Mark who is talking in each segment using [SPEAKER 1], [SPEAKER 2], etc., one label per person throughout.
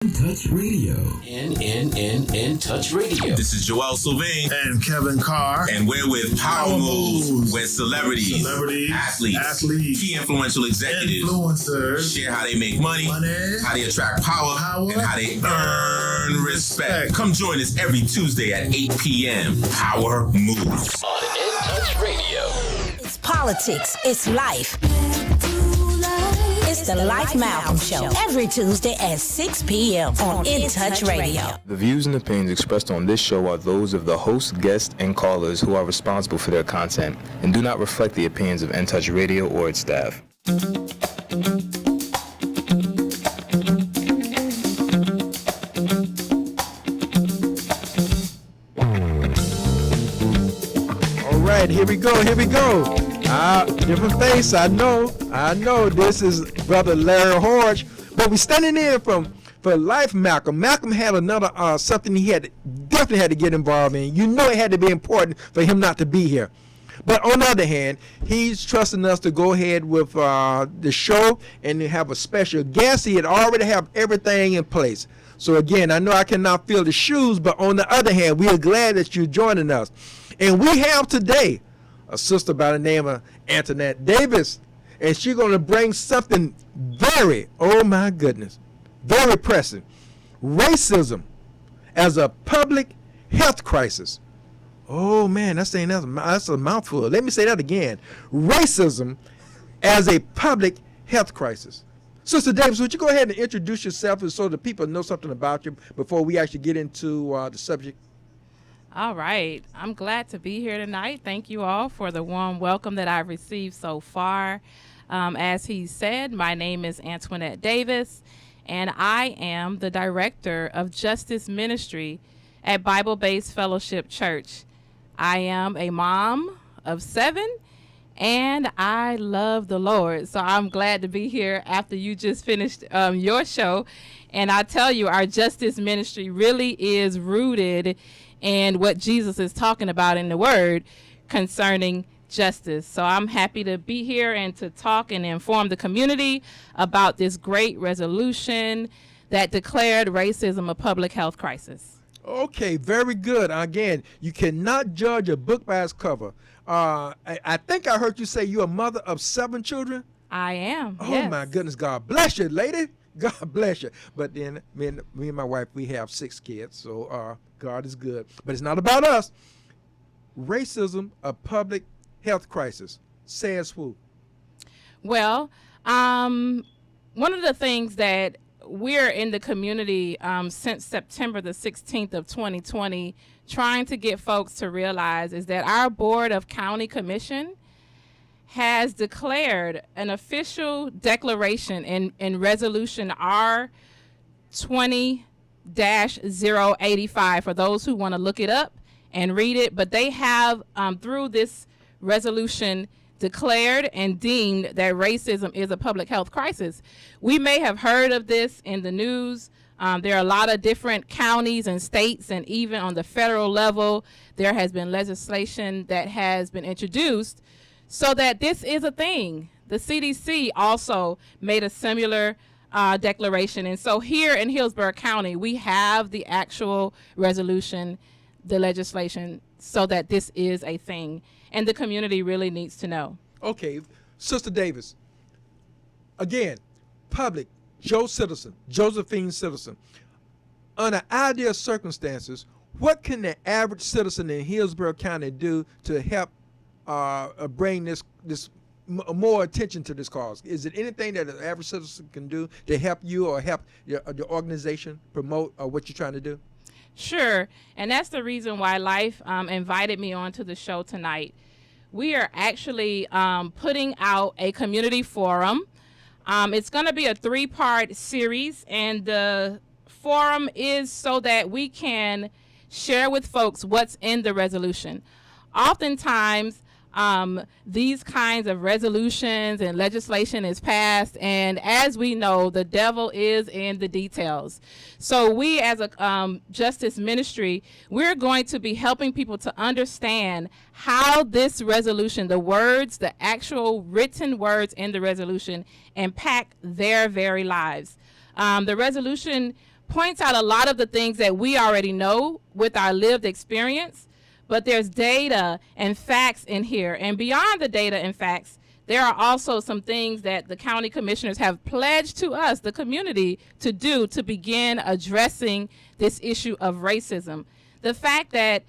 [SPEAKER 1] Touch Radio.
[SPEAKER 2] In Touch Radio.
[SPEAKER 3] This is Joel Sylvain
[SPEAKER 4] and Kevin Carr,
[SPEAKER 3] and we're with Power Moves, where celebrities, athletes, key influential executives,
[SPEAKER 4] influencers
[SPEAKER 3] share how they make money, how they attract power, and how they earn respect. Come join us every Tuesday at 8 p.m. Power Moves
[SPEAKER 2] on In Touch Radio.
[SPEAKER 5] It's politics. It's life. It's the Life Malcolm Show every Tuesday at 6 p.m. on In Touch Radio.
[SPEAKER 6] The views and opinions expressed on this show are those of the host, guests, and callers who are responsible for their content and do not reflect the opinions of In Touch Radio or its staff.
[SPEAKER 7] All right, here we go. Different face, I know. This is Brother Larry Hodge, but we're standing in for Life Malcolm. Malcolm had another something he definitely had to get involved in. You know it had to be important for him not to be here. But on the other hand, he's trusting us to go ahead with the show and to have a special guest. He had already have everything in place. So again, I know I cannot fill the shoes, but on the other hand, we are glad that you're joining us. And we have today a sister by the name of Antoinette Davis, and she's going to bring something very, oh my goodness, very pressing. Racism as a public health crisis. Oh man, that's a mouthful. Let me say that again. Racism as a public health crisis. Sister Davis, would you go ahead and introduce yourself so the people know something about you before we actually get into the subject?
[SPEAKER 8] All right. I'm glad to be here tonight. Thank you all for the warm welcome that I've received so far. As he said, my name is Antoinette Davis, and I am the director of Justice Ministry at Bible-Based Fellowship Church. I am a mom of 7, and I love the Lord. So I'm glad to be here after you just finished your show. And I tell you, our Justice Ministry really is rooted and what Jesus is talking about in the Word concerning justice. So I'm happy to be here and to talk and inform the community about this great resolution that declared racism a public health crisis.
[SPEAKER 7] Okay, very good. Again, you cannot judge a book by its cover. I think I heard you say you're a mother of 7 children?
[SPEAKER 8] I am,
[SPEAKER 7] Oh,
[SPEAKER 8] yes.
[SPEAKER 7] My goodness, God bless you, lady. God bless you. But then me and my wife, we have 6 kids, so God is good. But it's not about us. Racism, a public health crisis. Says who?
[SPEAKER 8] Well, one of the things that we're in the community since September the 16th of 2020 trying to get folks to realize is that our Board of County Commission has declared an official declaration in Resolution R 20-085 for those who want to look it up and read it. But they have, through this resolution, declared and deemed that racism is a public health crisis. We may have heard of this in the news. There are a lot of different counties and states, and even on the federal level, there has been legislation that has been introduced so that this is a thing. The CDC also made a similar declaration. And so here in Hillsborough County, we have the actual resolution, the legislation, so that this is a thing. And the community really needs to know.
[SPEAKER 7] Okay, Sister Davis. Again, public, Josephine Citizen. Under ideal circumstances, what can the average citizen in Hillsborough County do to help bring this more attention to this cause? Is it anything that an average citizen can do to help you or help your organization promote what you're trying to do?
[SPEAKER 8] Sure, and that's the reason why Life invited me onto the show tonight. We are actually putting out a community forum. It's going to be a 3-part series, and the forum is so that we can share with folks what's in the resolution. Oftentimes, these kinds of resolutions and legislation is passed, and as we know, the devil is in the details. So we as a justice ministry, we're going to be helping people to understand how this resolution, the words, the actual written words in the resolution, impact their very lives. The resolution points out a lot of the things that we already know with our lived experience, but there's data and facts in here. And beyond the data and facts, there are also some things that the county commissioners have pledged to us, the community, to do to begin addressing this issue of racism. The fact that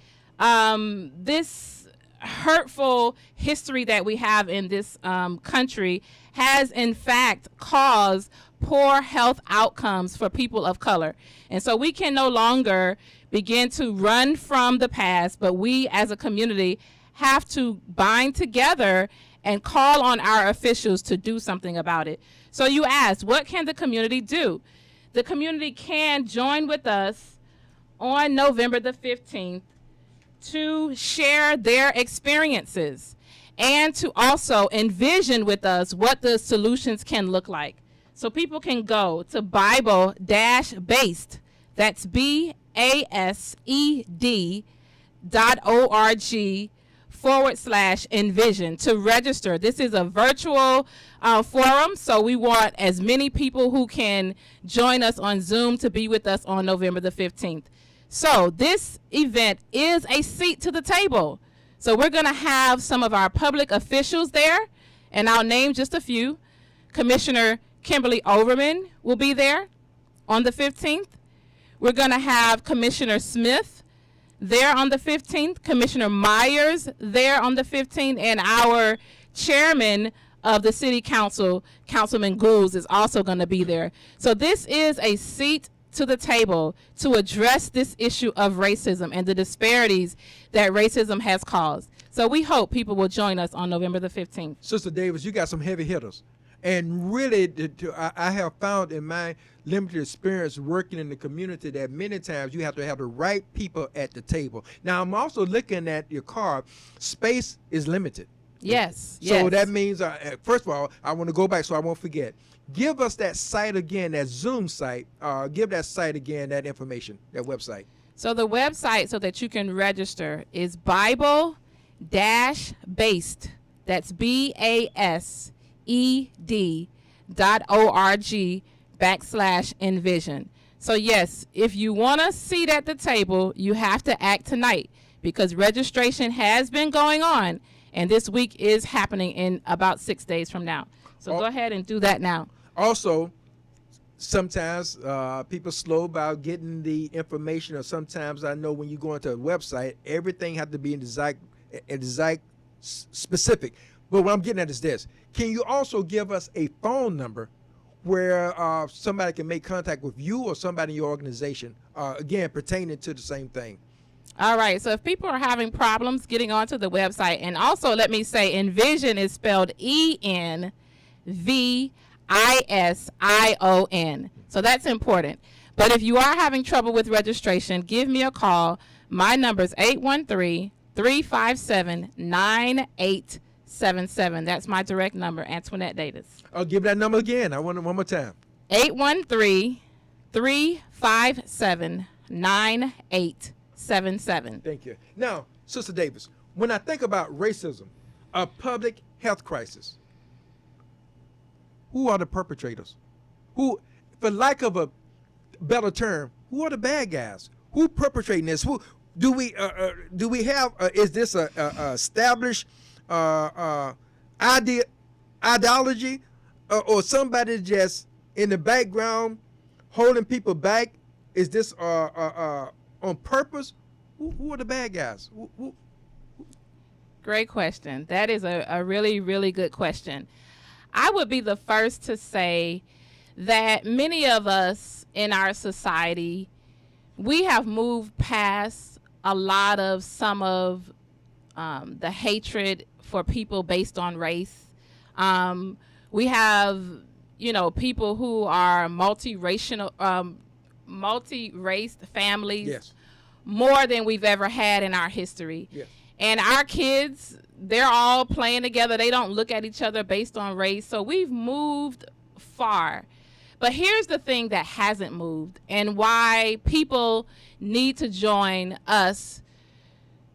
[SPEAKER 8] this hurtful history that we have in this country has in fact caused poor health outcomes for people of color. And so we can no longer begin to run from the past, but we as a community have to bind together and call on our officials to do something about it. So you asked, what can the community do? The community can join with us on November the 15th to share their experiences and to also envision with us what the solutions can look like. So people can go to Bible-based, that's BASED.org/envision to register. This is a virtual forum, so we want as many people who can join us on Zoom to be with us on November the 15th. So this event is a seat to the table. So we're going to have some of our public officials there, and I'll name just a few. Commissioner Kimberly Overman will be there on the 15th. We're going to have Commissioner Smith there on the 15th, Commissioner Myers there on the 15th, and our chairman of the city council, Councilman Goulds, is also going to be there. So this is a seat to the table to address this issue of racism and the disparities that racism has caused. So we hope people will join us on November the 15th.
[SPEAKER 7] Sister Davis, you got some heavy hitters. And really, I have found in my limited experience working in the community that many times you have to have the right people at the table. Now, I'm also looking at your card. Space is limited.
[SPEAKER 8] Yes.
[SPEAKER 7] So that means, first of all, I want to go back so I won't forget. Give us that site again, that Zoom site. Give that site again, that information, that website.
[SPEAKER 8] So the website so that you can register is Bible-based. That's BASED.org/envision. So yes, if you want a seat at the table, you have to act tonight because registration has been going on, and this week is happening in about 6 days from now. So go ahead and do that now.
[SPEAKER 7] Also, sometimes people slow about getting the information, or sometimes I know when you go into a website, everything has to be in the specific. But what I'm getting at is this. Can you also give us a phone number where somebody can make contact with you or somebody in your organization, again, pertaining to the same thing?
[SPEAKER 8] All right. So if people are having problems getting onto the website, and also let me say Envision is spelled ENVISION. So that's important. But if you are having trouble with registration, give me a call. My number is 813-357-9877. That's my direct number, Antoinette Davis.
[SPEAKER 7] I'll give that number again. I want it one more time.
[SPEAKER 8] 813-357-9877.
[SPEAKER 7] Thank you. Now, Sister Davis, when I think about racism, a public health crisis, who are the perpetrators? Who, for lack of a better term, who are the bad guys? Who perpetrating this? Who do we have? Is this a established ideology, or somebody just in the background holding people back? Is this on purpose? Who are the bad guys? Who?
[SPEAKER 8] Great question. That is a really, really good question. I would be the first to say that many of us in our society, we have moved past a lot of some of the hatred for people based on race. We have, people who are multi-racial, multi-race families,
[SPEAKER 7] Yes.
[SPEAKER 8] more than we've ever had in our history.
[SPEAKER 7] Yes.
[SPEAKER 8] And our kids, they're all playing together. They don't look at each other based on race. So we've moved far. But here's the thing that hasn't moved and why people need to join us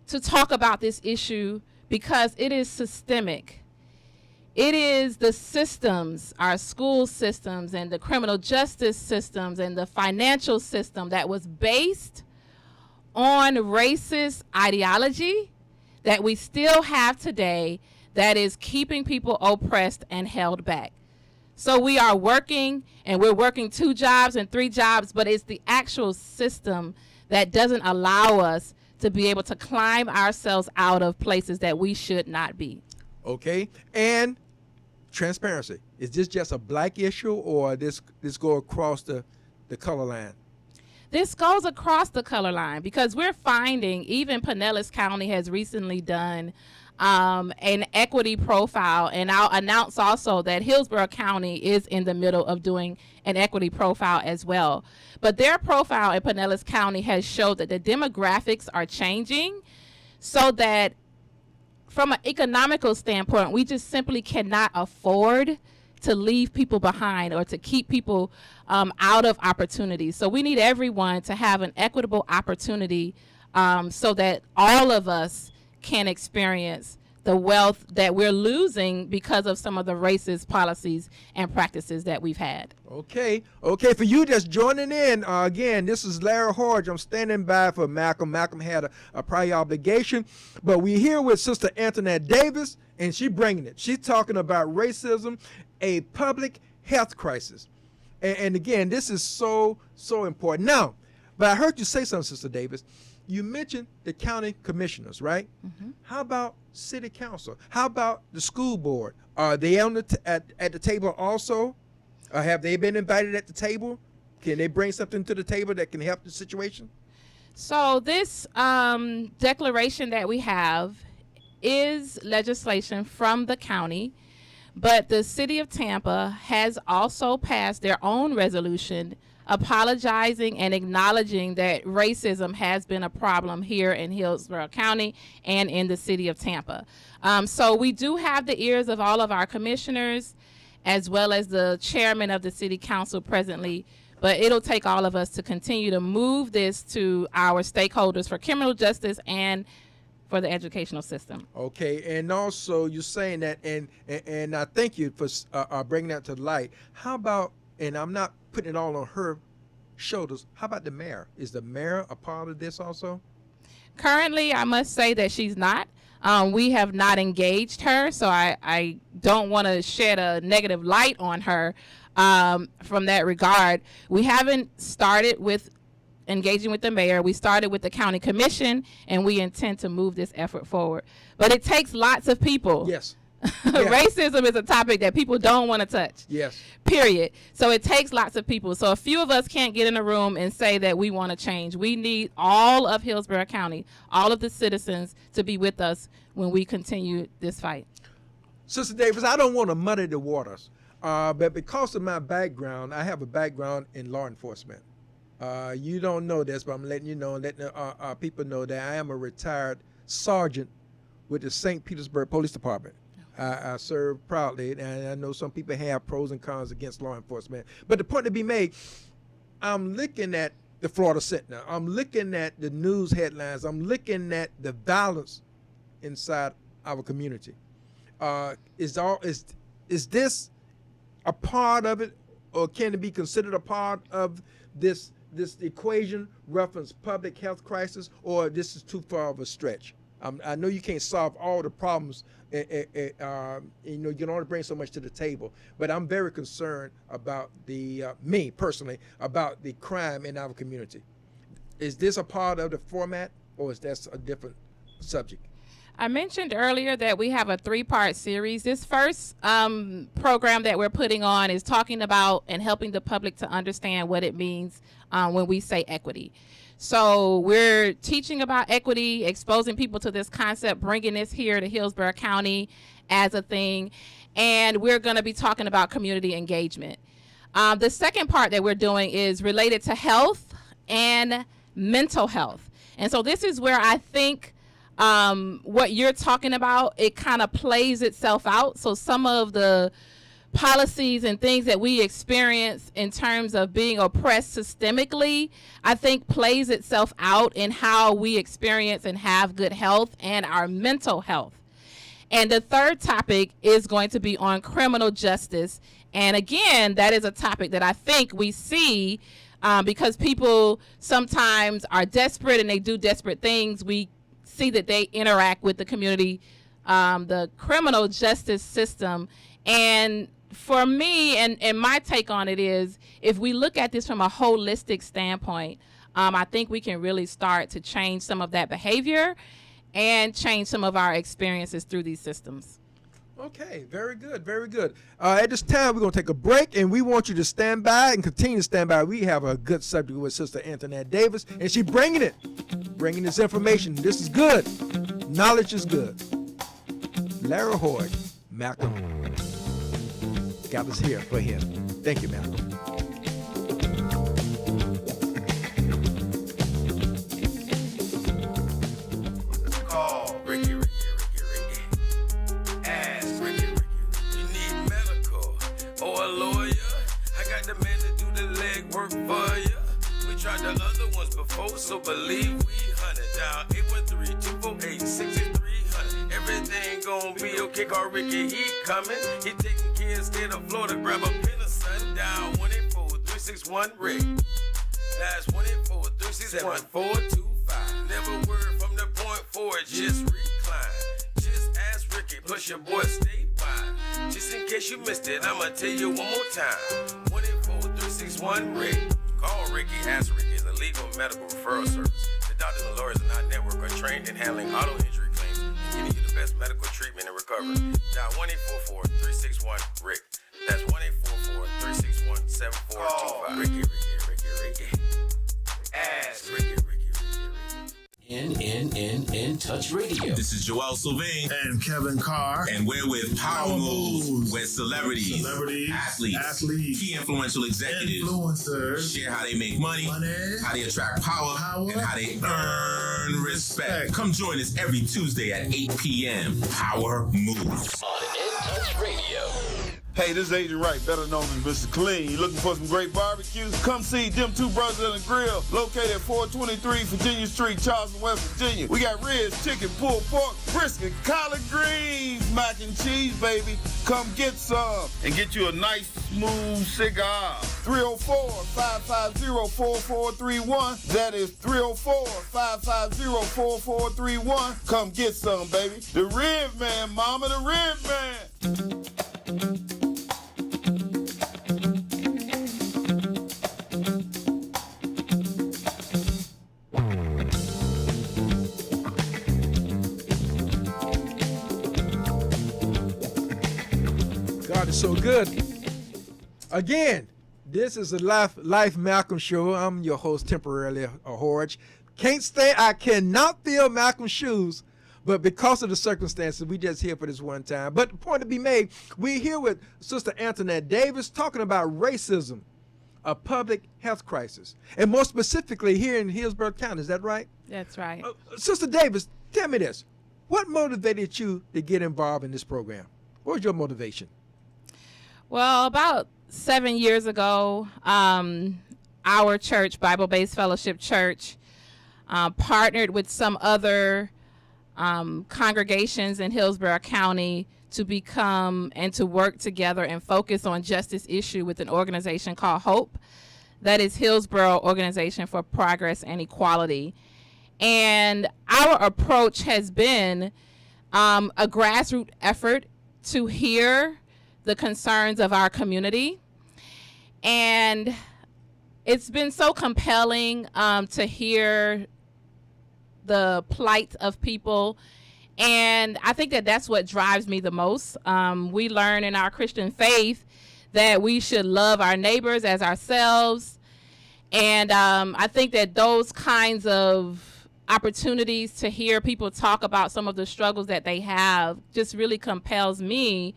[SPEAKER 8] to talk about this issue, because it is systemic. It is the systems, our school systems and the criminal justice systems and the financial system that was based on racist ideology that we still have today that is keeping people oppressed and held back. So we are working, and we're working 2 jobs and 3 jobs, but it's the actual system that doesn't allow us to be able to climb ourselves out of places that we should not be.
[SPEAKER 7] Okay, and transparency. Is this just a black issue, or this go across the color line?
[SPEAKER 8] This goes across the color line because we're finding, even Pinellas County has recently done an equity profile, and I'll announce also that Hillsborough County is in the middle of doing an equity profile as well. But their profile in Pinellas County has showed that the demographics are changing so that from an economical standpoint, we just simply cannot afford to leave people behind or to keep people out of opportunities. So we need everyone to have an equitable opportunity so that all of us can experience the wealth that we're losing because of some of the racist policies and practices that we've had.
[SPEAKER 7] Okay, for you just joining in, again, this is Larry Hodge. I'm standing by for Malcolm. Malcolm had a prior obligation, but we're here with Sister Antoinette Davis, and she's bringing it. She's talking about racism, a public health crisis. And again, this is so important. Now, but I heard you say something, Sister Davis. You mentioned the county commissioners, right? Mm-hmm. How about city council? How about the school board? Are they on at the table also? Have they been invited at the table? Can they bring something to the table that can help the situation?
[SPEAKER 8] So this declaration that we have is legislation from the county, but the city of Tampa has also passed their own resolution apologizing and acknowledging that racism has been a problem here in Hillsborough County and in the city of Tampa. So we do have the ears of all of our commissioners as well as the chairman of the city council presently, but it'll take all of us to continue to move this to our stakeholders for criminal justice and for the educational system.
[SPEAKER 7] Okay, and also you're saying that, and I thank you for bringing that to light. How about, and I'm not putting it all on her shoulders, how about the mayor? Is the mayor a part of this also?
[SPEAKER 8] Currently, I must say that she's not. We have not engaged her, so I don't want to shed a negative light on her from that regard. We haven't started with engaging with the mayor. We started with the county commission, and we intend to move this effort forward. But it takes lots of people.
[SPEAKER 7] Yes.
[SPEAKER 8] Racism is a topic that people don't want to touch.
[SPEAKER 7] Yes.
[SPEAKER 8] Period. So it takes lots of people. So a few of us can't get in a room and say that we want to change. We need all of Hillsborough County, all of the citizens to be with us when we continue this fight.
[SPEAKER 7] Sister Davis, I don't want to muddy the waters, but because of my background, I have a background in law enforcement. You don't know this, but I'm letting you know, letting people know that I am a retired sergeant with the St. Petersburg Police Department. I serve proudly, and I know some people have pros and cons against law enforcement. But the point to be made, I'm looking at the Florida Sentinel. I'm looking at the news headlines. I'm looking at the violence inside our community. Is this a part of it, or can it be considered a part of this equation reference public health crisis, or this is too far of a stretch? I know you can't solve all the problems. You can only bring so much to the table. But I'm very concerned about me personally, about the crime in our community. Is this a part of the format, or is that a different subject?
[SPEAKER 8] I mentioned earlier that we have a 3-part series. This first program that we're putting on is talking about and helping the public to understand what it means when we say equity. So we're teaching about equity, exposing people to this concept, bringing this here to Hillsborough County as a thing, and we're going to be talking about community engagement. The second part that we're doing is related to health and mental health. And so this is where I think what you're talking about, it kind of plays itself out. So some of the policies and things that we experience in terms of being oppressed systemically, I think plays itself out in how we experience and have good health and our mental health. And the third topic is going to be on criminal justice. And again, that is a topic that I think we see because people sometimes are desperate and they do desperate things. We see that they interact with the community, the criminal justice system. And for me, and my take on it is, if we look at this from a holistic standpoint, I think we can really start to change some of that behavior and change some of our experiences through these systems.
[SPEAKER 7] Okay, very good, very good. At this time, we're going to take a break, and we want you to stand by and continue to stand by. We have a good subject with Sister Antoinette Davis, and she's bringing this information. This is good. Knowledge is good. Larry Hoard, Malcolm, got us here for him. Thank you, Malcolm.
[SPEAKER 3] Call Ricky. Ask Ricky. You need medical or a lawyer? I got the man to do the legwork for you. We tried the other ones before, so believe we hunted down 813-248-6300. Everything gon' be okay. Call Ricky, he coming. He taking care of state of Florida. Grab a pen or sundown. 184-361-RICK. That's 184-361-425. Never word from the point forward, just recline. Just ask Ricky, plus your boy statewide. Just in case you missed it, I'ma tell you one more time. 184-361-RICK. Call Ricky, ask Ricky. It's a legal medical referral service. The doctors and lawyers in our network are trained in handling auto injury claims and giving you the best medical treatment and recovery. Dial 1-844-361-RICK. That's 1-844-361-7425. Ricky. Ask Ricky.
[SPEAKER 2] In Touch Radio.
[SPEAKER 3] This is Joel Sylvain
[SPEAKER 1] and Kevin Carr,
[SPEAKER 3] and we're with Power Moves, where celebrities, athletes, key influential executives,
[SPEAKER 1] influencers
[SPEAKER 3] share how they make money, how they attract power, and how they earn respect. Come join us every Tuesday at 8 p.m. Power Moves
[SPEAKER 2] On In Touch Radio.
[SPEAKER 4] Hey, this is Agent Wright, better known as Mr. Clean. You looking for some great barbecues? Come see them two brothers in the grill, located at 423 Virginia Street, Charleston, West Virginia. We got ribs, chicken, pulled pork, brisket, collard greens, mac and cheese, baby. Come get some and get you a nice, smooth cigar. 304-550-4431. That is 304-550-4431. Come get some, baby. The Rib Man, mama, the Rib Man.
[SPEAKER 7] God is so good. Again, this is the Life Malcolm Show. I'm your host temporarily, Horge. I cannot fill Malcolm's shoes, but because of the circumstances, we just here for this one time. But the point to be made, we're here with Sister Antoinette Davis talking about racism, a public health crisis, and more specifically here in Hillsborough County. Is that right?
[SPEAKER 8] That's right.
[SPEAKER 7] Sister Davis, tell me this. What motivated you to get involved in this program? What was your motivation?
[SPEAKER 8] Well, about 7 years ago, our church, Bible-Based Fellowship Church, partnered with some other congregations in Hillsborough County to become and to work together and focus on justice issue with an organization called HOPE. That is Hillsborough Organization for Progress and Equality. And our approach has been a grassroots effort to hear the concerns of our community. And it's been so compelling to hear the plight of people. And I think that that's what drives me the most. We learn in our Christian faith that we should love our neighbors as ourselves. And I think that those kinds of opportunities to hear people talk about some of the struggles that they have just really compels me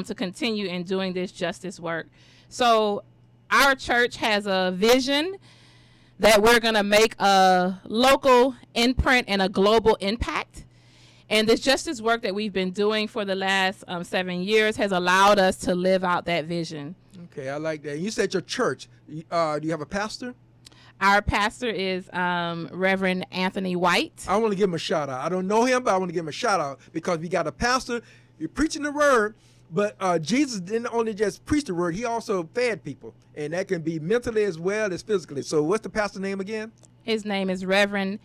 [SPEAKER 8] to continue in doing this justice work. So our church has a vision that we're going to make a local imprint and a global impact. And this justice work that we've been doing for the last 7 years has allowed us to live out that vision.
[SPEAKER 7] Okay, I like that. You said your church. Do you have a pastor?
[SPEAKER 8] Our pastor is Reverend Anthony White.
[SPEAKER 7] I want to give him a shout out. I don't know him, but I want to give him a shout out because we got a pastor. You're preaching the word, but Jesus didn't only just preach the word, he also fed people. And that can be mentally as well as physically. So what's the pastor's name again?
[SPEAKER 8] His name is Reverend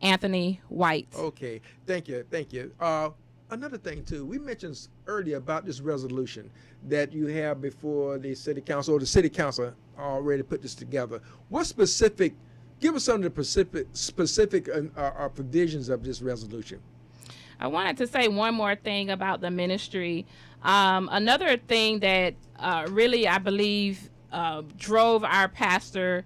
[SPEAKER 8] Anthony White.
[SPEAKER 7] Okay, thank you. Another thing, too, we mentioned earlier about this resolution that you have before the city council, or the city council already put this together. What specific, give us some of the specific provisions of this resolution.
[SPEAKER 8] I wanted to say one more thing about the ministry. Another thing that really, I believe, drove our pastor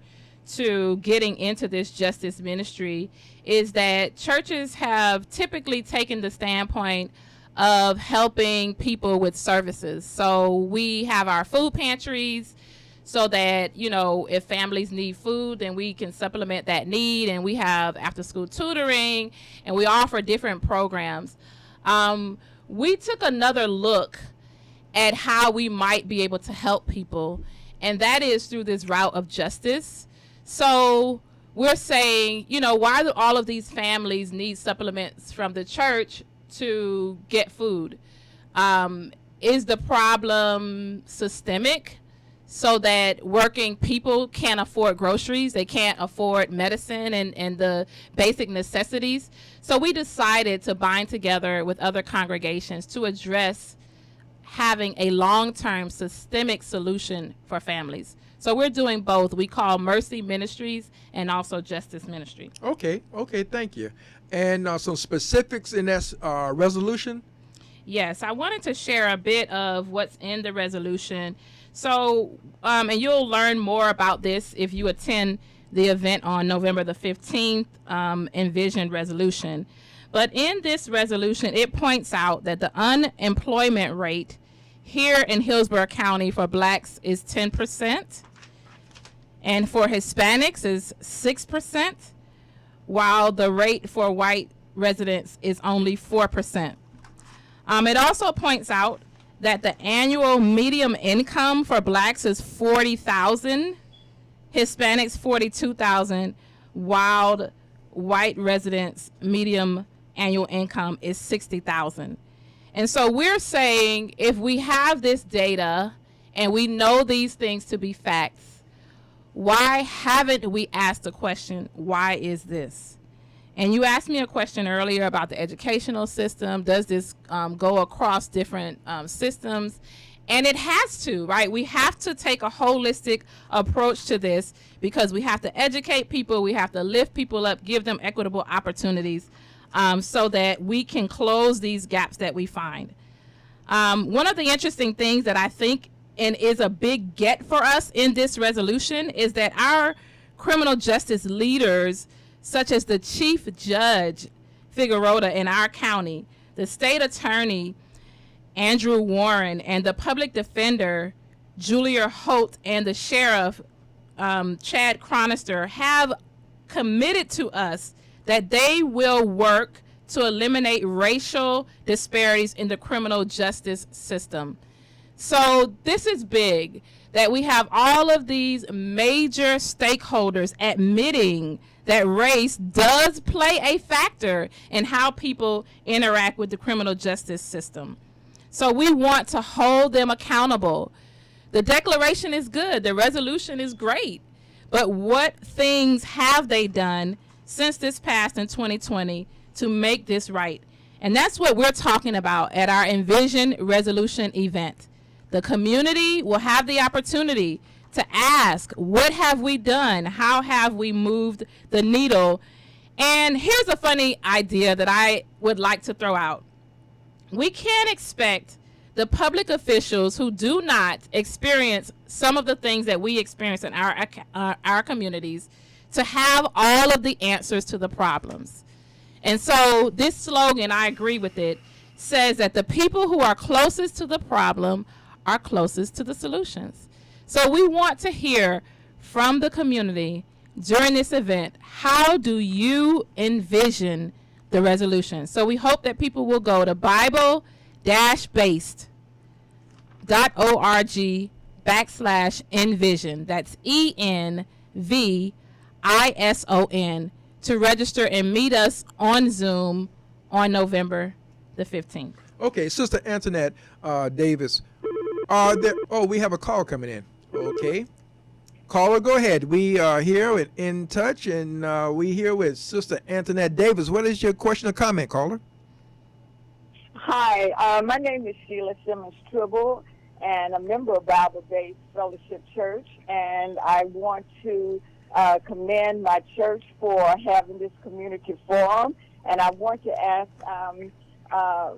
[SPEAKER 8] to getting into this justice ministry is that churches have typically taken the standpoint of helping people with services. So we have our food pantries so that, if families need food, then we can supplement that need. And we have after school tutoring, and we offer different programs. We took another look at how we might be able to help people, and that is through this route of justice. So we're saying, why do all of these families need supplements from the church to get food? Is the problem systemic so that working people can't afford groceries, they can't afford medicine and the basic necessities? So we decided to bind together with other congregations to address having a long-term systemic solution for families. So we're doing both. We call Mercy Ministries and also Justice Ministry.
[SPEAKER 7] Okay, thank you. And some specifics in that resolution?
[SPEAKER 8] Yes, I wanted to share a bit of what's in the resolution. So, and you'll learn more about this if you attend the event on November the 15th, Envision Resolution. But in this resolution, it points out that the unemployment rate here in Hillsborough County for blacks is 10%, and for Hispanics is 6%, while the rate for white residents is only 4%. It also points out that the annual median income for blacks is $40,000, Hispanics $42,000, while white residents' median annual income is $60,000. And so we're saying if we have this data and we know these things to be facts, why haven't we asked the question, why is this? And you asked me a question earlier about the educational system. Does this go across different systems? And it has to, right? We have to take a holistic approach to this because we have to educate people, we have to lift people up, give them equitable opportunities so that we can close these gaps that we find. One of the interesting things that I think and is a big get for us in this resolution is that our criminal justice leaders, such as the chief judge, Figueroa, in our county, the state attorney, Andrew Warren, and the public defender, Julia Holt, and the sheriff, Chad Chronister, have committed to us that they will work to eliminate racial disparities in the criminal justice system. So this is big, that we have all of these major stakeholders admitting that race does play a factor in how people interact with the criminal justice system. So we want to hold them accountable. The declaration is good, the resolution is great, but what things have they done since this passed in 2020 to make this right? And that's what we're talking about at our Envision Resolution event. The community will have the opportunity to ask, what have we done? How have we moved the needle? And here's a funny idea that I would like to throw out. We can't expect the public officials who do not experience some of the things that we experience in our communities to have all of the answers to the problems. And so this slogan, I agree with it, says that the people who are closest to the problem are closest to the solutions. So we want to hear from the community during this event, how do you envision the resolution? So we hope that people will go to Bible-based.org/envision. That's ENVISION. ISON, to register and meet us on Zoom on November the 15th.
[SPEAKER 7] Okay, Sister Antoinette Davis, we have a call coming in. Okay. Caller, go ahead. We are here with In Touch, and we here with Sister Antoinette Davis. What is your question or comment, caller?
[SPEAKER 9] Hi, my name is Sheila Simmons Tribble, and a member of Bible-Based Fellowship Church, and I want to commend my church for having this community forum, and I want to ask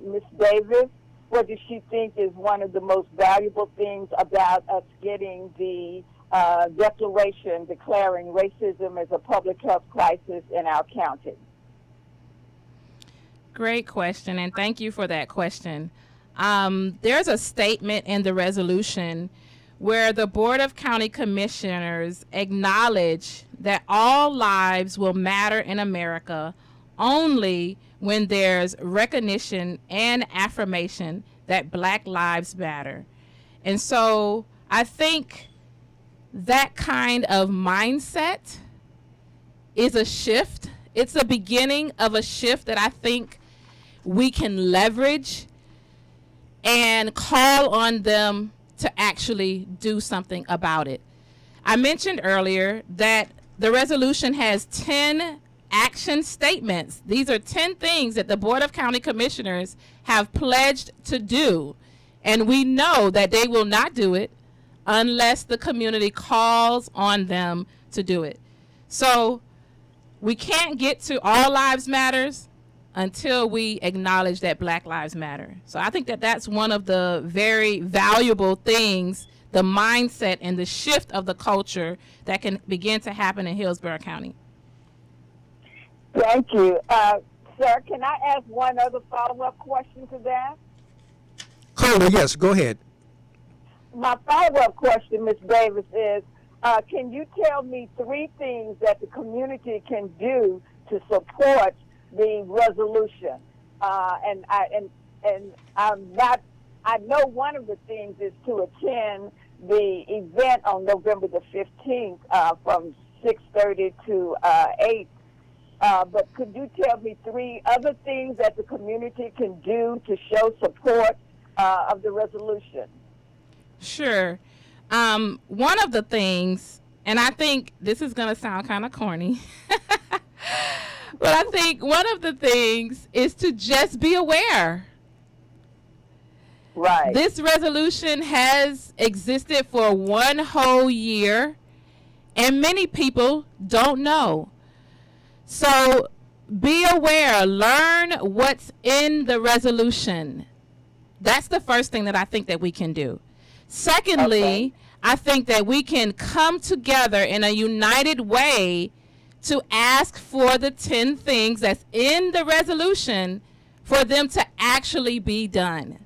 [SPEAKER 9] Ms. Davis, what does she think is one of the most valuable things about us getting the declaration declaring racism as a public health crisis in our county?
[SPEAKER 8] Great question, and thank you for that question. There's a statement in the resolution where the Board of County Commissioners acknowledge that all lives will matter in America only when there's recognition and affirmation that Black lives matter. And so I think that kind of mindset is a shift. It's a beginning of a shift that I think we can leverage and call on them to actually do something about it. I mentioned earlier that the resolution has 10 action statements. These are 10 things that the Board of County Commissioners have pledged to do, and we know that they will not do it unless the community calls on them to do it. So we can't get to all lives matters until we acknowledge that Black lives matter. So I think that that's one of the very valuable things, the mindset and the shift of the culture that can begin to happen in Hillsborough County.
[SPEAKER 9] Thank you. Sir, can I ask one other follow-up question to that?
[SPEAKER 7] Caller, yes, go ahead.
[SPEAKER 9] My follow-up question, Ms. Davis, is can you tell me 3 things that the community can do to support the resolution? And I know one of the things is to attend the event on November the 15th from 6:30 to 8. But could you tell me 3 other things that the community can do to show support of the resolution?
[SPEAKER 8] Sure. One of the things, and I think this is going to sound kind of corny, but I think one of the things is to just be aware.
[SPEAKER 9] Right.
[SPEAKER 8] This resolution has existed for 1 whole year, and many people don't know. So be aware, learn what's in the resolution. That's the first thing that I think that we can do. Secondly, I think that we can come together in a united way to ask for the 10 things that's in the resolution for them to actually be done.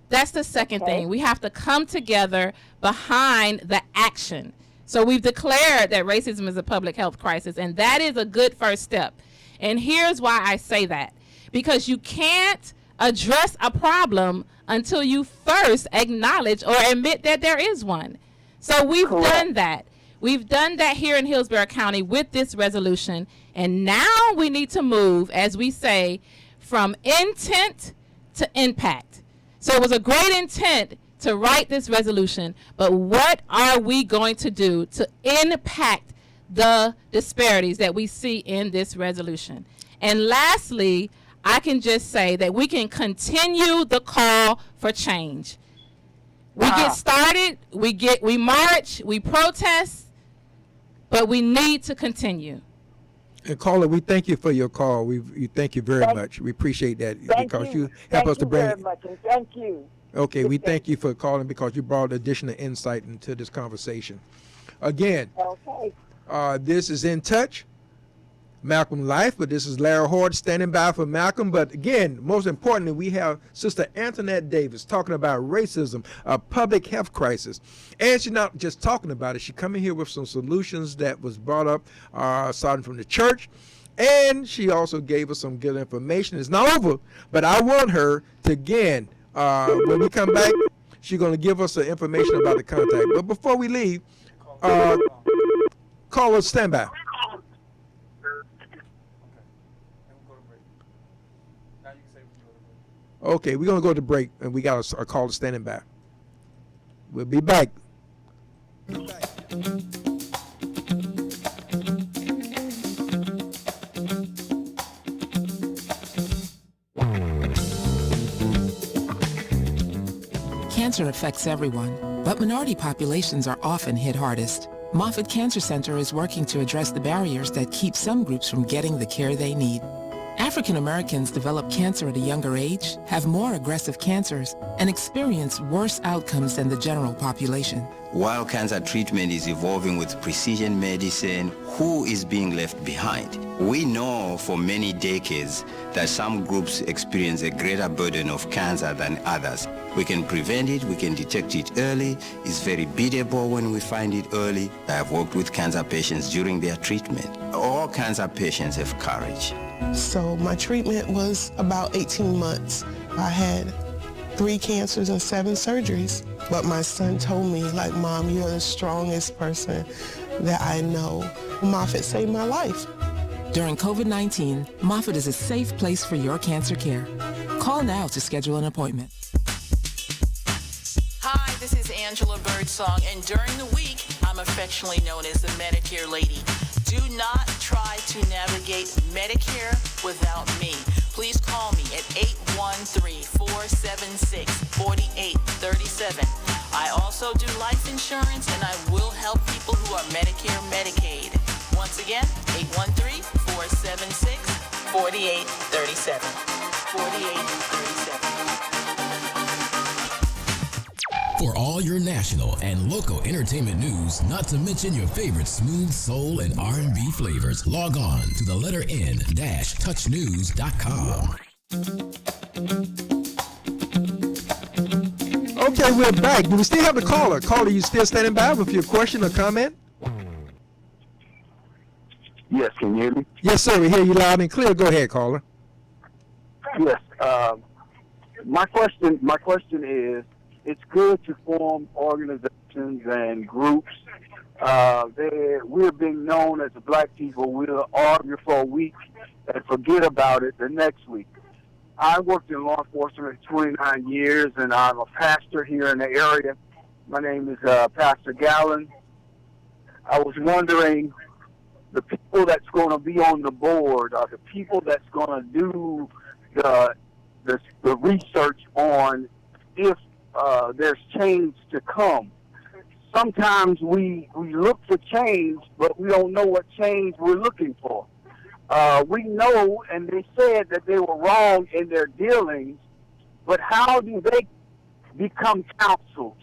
[SPEAKER 8] That's the second thing. We have to come together behind the action. So we've declared that racism is a public health crisis, and that is a good first step. And here's why I say that. Because you can't address a problem until you first acknowledge or admit that there is one. So we've done that. We've done that here in Hillsborough County with this resolution. And now we need to move, as we say, from intent to impact. So it was a great intent to write this resolution, but what are we going to do to impact the disparities that we see in this resolution? And lastly, I can just say that we can continue the call for change. We get started, we march, we protest, but we need to continue.
[SPEAKER 7] And caller, we thank you for your call. We thank you very much. We appreciate that because you help us to bring.
[SPEAKER 9] Thank you very much, and thank you.
[SPEAKER 7] Okay, we thank you for calling because you brought additional insight into this conversation. Again, this is In Touch, Malcolm Life, but this is Larry Hort standing by for Malcolm. But again, most importantly, we have Sister Antoinette Davis talking about racism, a public health crisis. And she's not just talking about it. She's coming here with some solutions that was brought up starting from the church. And she also gave us some good information. It's not over, but I want her to, again, when we come back, she's going to give us some information about the contact. But before we leave, Caller, stand by. Okay, we're going to go to break, and we got a caller standing by. We'll be back.
[SPEAKER 10] Cancer affects everyone, but minority populations are often hit hardest. Moffitt Cancer Center is working to address the barriers that keep some groups from getting the care they need. African Americans develop cancer at a younger age, have more aggressive cancers, and experience worse outcomes than the general population.
[SPEAKER 11] While cancer treatment is evolving with precision medicine, who is being left behind? We know for many decades that some groups experience a greater burden of cancer than others. We can prevent it, we can detect it early. It's very beatable when we find it early. I have worked with cancer patients during their treatment. All cancer patients have courage.
[SPEAKER 12] So my treatment was about 18 months. I had 3 cancers and 7 surgeries. But my son told me, like, Mom, you're the strongest person that I know. Moffitt saved my life.
[SPEAKER 10] During COVID-19, Moffitt is a safe place for your cancer care. Call now to schedule an appointment.
[SPEAKER 13] Hi, this is Angela Birdsong, and during the week, I'm affectionately known as the Medicare Lady. Do not try to navigate Medicare without me. Please call me at 813-476-4837. I also do life insurance, and I will help people who are Medicare, Medicaid. Once again, 813-476-4837. 4837.
[SPEAKER 2] For all your national and local entertainment news, not to mention your favorite smooth soul and R&B flavors, log on to the letter N-touchnews.com.
[SPEAKER 7] Okay, we're back. Do we still have the caller? Caller, you still standing by with your question or comment?
[SPEAKER 14] Yes, can you hear me?
[SPEAKER 7] Yes, sir. We hear you loud and clear. Go ahead, caller.
[SPEAKER 14] Yes. My question is, it's good to form organizations and groups. We're being known as the black people. We'll argue for a week and forget about it the next week. I worked in law enforcement for 29 years, and I'm a pastor here in the area. My name is Pastor Gallen. I was wondering, the people that's going to be on the board are the people that's going to do the research on if there's change to come. Sometimes we look for change, but we don't know what change we're looking for. We know, and they said that they were wrong in their dealings, but how do they become counseled?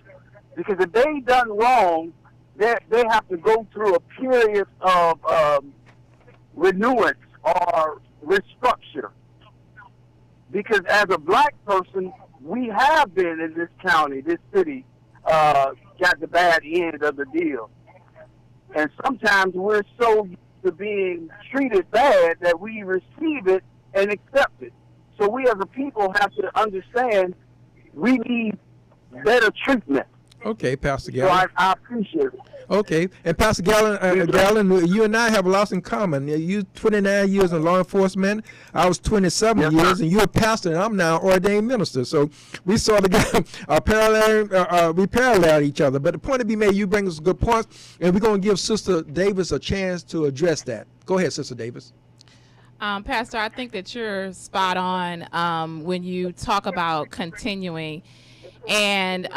[SPEAKER 14] Because if they done wrong, they have to go through a period of renewance or restructure. Because as a black person, we have been in this county, this city, got the bad end of the deal. And sometimes we're so used to being treated bad that we receive it and accept it. So we as a people have to understand we need better treatment.
[SPEAKER 7] Okay, Pastor
[SPEAKER 14] So
[SPEAKER 7] Gallen.
[SPEAKER 14] I appreciate it.
[SPEAKER 7] Okay, and Pastor Gallen, you and I have a lot in common. You 29 years in law enforcement. I was 27 years, and you're a pastor, and I'm now an ordained minister. So we sort of got we parallel each other. But the point to be made, you bring us good points, and we're going to give Sister Davis a chance to address that. Go ahead, Sister Davis.
[SPEAKER 8] Pastor, I think that you're spot on when you talk about continuing, and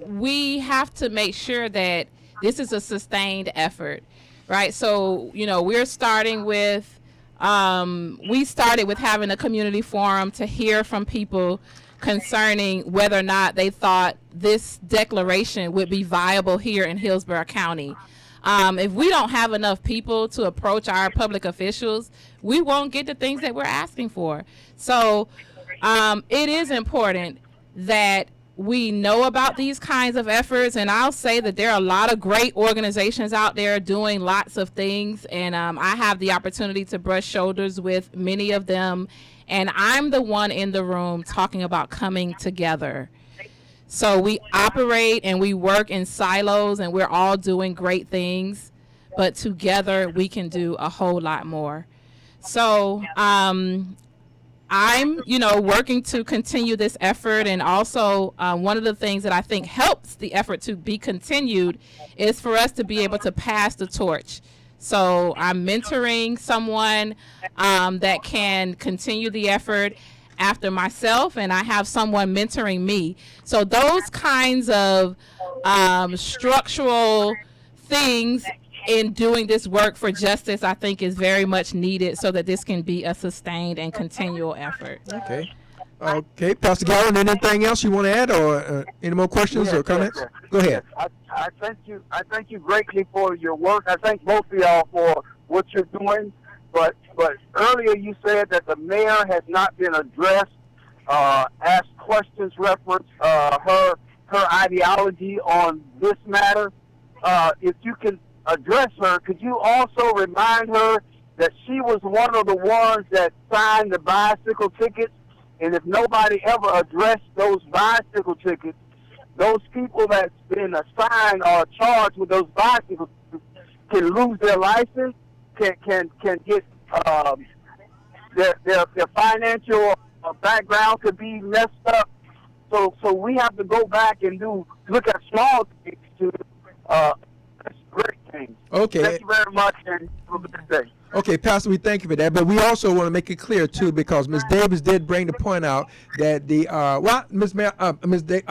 [SPEAKER 8] we have to make sure that this is a sustained effort, right? So, we're starting with, we started with having a community forum to hear from people concerning whether or not they thought this declaration would be viable here in Hillsborough County. If we don't have enough people to approach our public officials, we won't get the things that we're asking for. So it is important that we know about these kinds of efforts, and I'll say that there are a lot of great organizations out there doing lots of things, and I have the opportunity to brush shoulders with many of them, and I'm the one in the room talking about coming together. So we operate and we work in silos, and we're all doing great things, but together we can do a whole lot more. So I'm, working to continue this effort. And also one of the things that I think helps the effort to be continued is for us to be able to pass the torch. So I'm mentoring someone that can continue the effort after myself, and I have someone mentoring me. So those kinds of structural things in doing this work for justice, I think, is very much needed so that this can be a sustained and continual effort.
[SPEAKER 7] Okay, Pastor Galvin, anything else you want to add, or any more questions or comments? Go ahead.
[SPEAKER 14] I thank you. I thank you greatly for your work. I thank both of y'all for what you're doing. But earlier you said that the mayor has not been addressed, asked questions reference her ideology on this matter. If you can address her, could you also remind her that she was one of the ones that signed the bicycle tickets? And if nobody ever addressed those bicycle tickets, those people that's been assigned or charged with those bicycles can lose their license, can get their financial background could be messed up. So we have to go back and look at small things to great things.
[SPEAKER 7] Okay.
[SPEAKER 14] Thank you very much, and have a good day.
[SPEAKER 7] Okay, Pastor, we thank you for that, but we also want to make it clear too, because Ms. Davis did bring the point out that the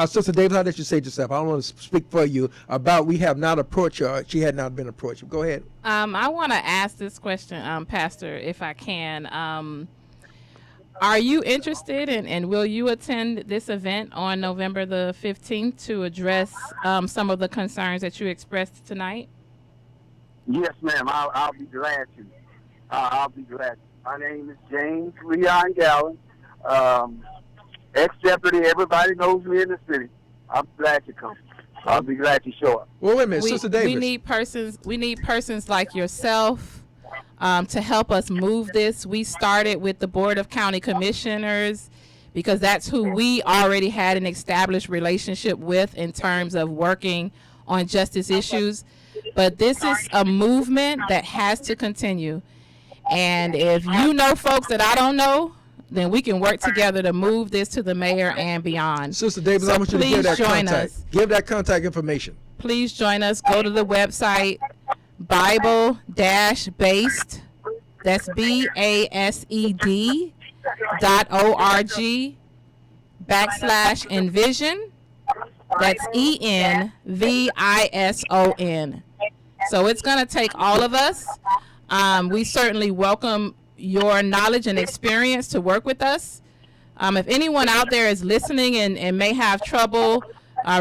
[SPEAKER 7] Sister Davis, how did you say it yourself? I don't want to speak for you about we have not approached her. She had not been approached. Go ahead.
[SPEAKER 8] I want to ask this question, Pastor, if I can. Are you interested and will you attend this event on November the 15th to address some of the concerns that you expressed tonight?
[SPEAKER 14] Yes, ma'am. I'll be glad to. I'll be glad. My name is James Leon Gallen, ex-deputy. Everybody knows me in the city. I'm glad to come. I'll be glad to show up.
[SPEAKER 7] Well, wait a minute, Sister Davis.
[SPEAKER 8] We need persons like yourself to help us move this. We started with the Board of County Commissioners because that's who we already had an established relationship with in terms of working on justice issues. But this is a movement that has to continue. And if you know folks that I don't know, then we can work together to move this to the mayor and beyond.
[SPEAKER 7] Sister Davis,
[SPEAKER 8] so
[SPEAKER 7] I want you to give that contact.
[SPEAKER 8] Us.
[SPEAKER 7] Give that contact information.
[SPEAKER 8] Please join us. Go to the website, Bible-based, that's BASED.org/envision. That's ENVISON. So it's going to take all of us. We certainly welcome your knowledge and experience to work with us. If anyone out there is listening and may have trouble